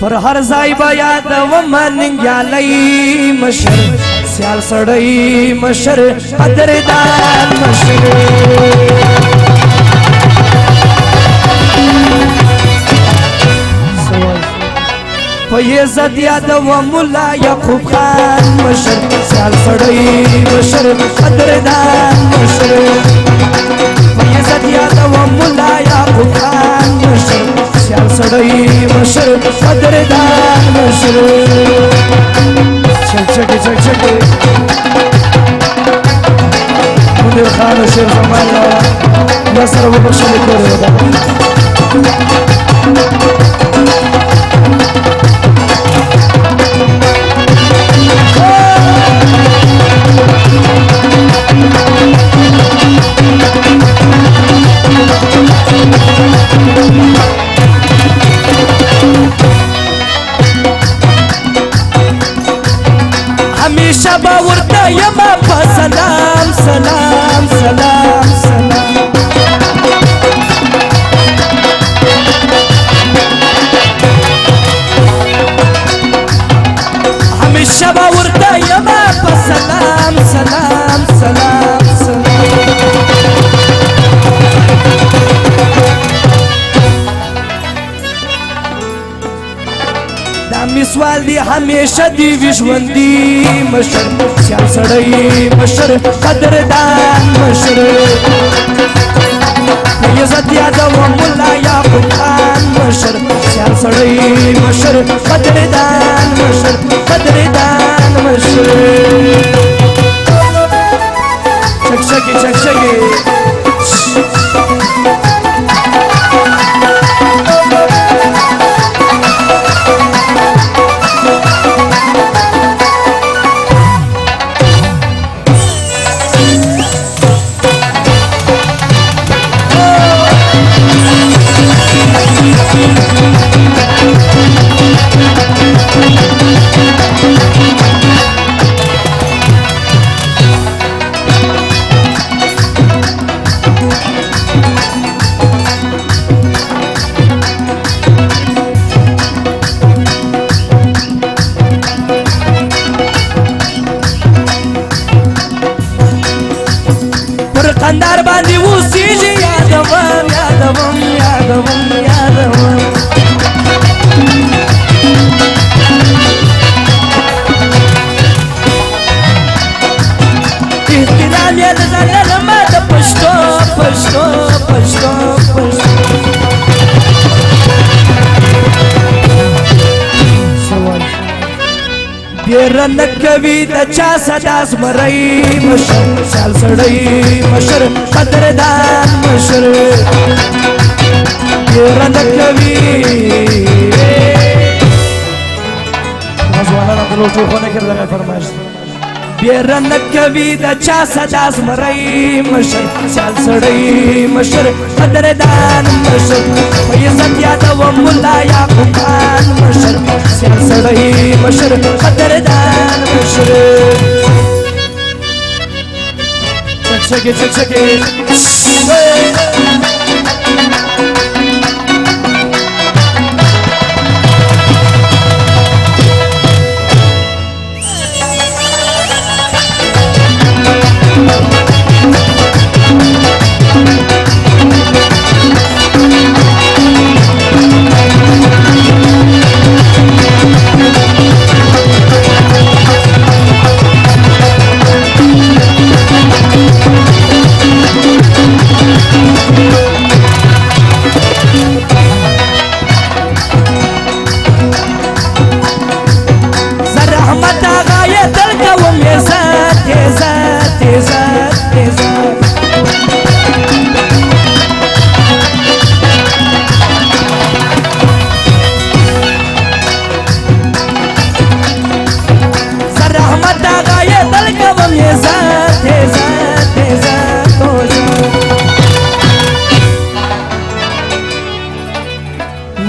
پر هر ځای به یادوم ننګیالی مشر سیال سړی مشر قدردان مشر په عزت یادوم مولا یعقوب خان مشر سیال سړی مشر قدردان مشر په عزت یادوم مولا یعقوب خان مشر سیال سړی مشر قدردان مشر چک منیر خان و شیر زمان یا سر و بخشلی کوری دا همیشه با ورته یما په سلام سلام سلام سلام همیشه با ورته یما په سلام سلام سلام سلام سوال دی همیشه دی وژوندی مشر سیال سړی مشر قدردان مشر عزت یادوم مولا یعقوب خان مشر سیال سړی مشر قدردان مشر قدردان مشر چک قندار باندې اوسېږي یادوم یادوم یادوم یادوم احترام یې د ځانه ما د پښتو پښتو پښتو پښتو بیره نه کوي د چا صدا زمری مشر سیال سړی مشر قدردان مشر بیره نه کوي غزوانا د لوټو خونه کې دغه فرمایش بیره نه کوي د چا صدا زمری مشر سیال سړی مشر قدردان مشر په عزت یادوم مولا یعقوب خان مشر سیال سړی مشر قدردان مشر چک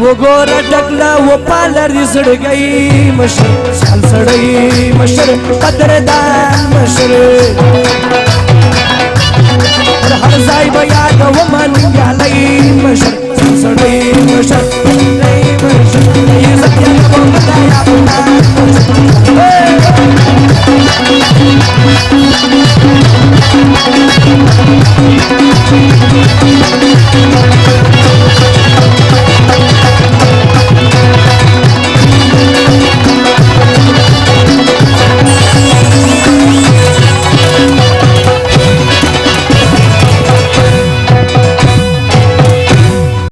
وګوره ډکله وپالر دې زړګی مشر سیال سړی مشر قدردان مشر پر هر ځای به یادوم ننګیالی مشر سیال سړی مشر عزت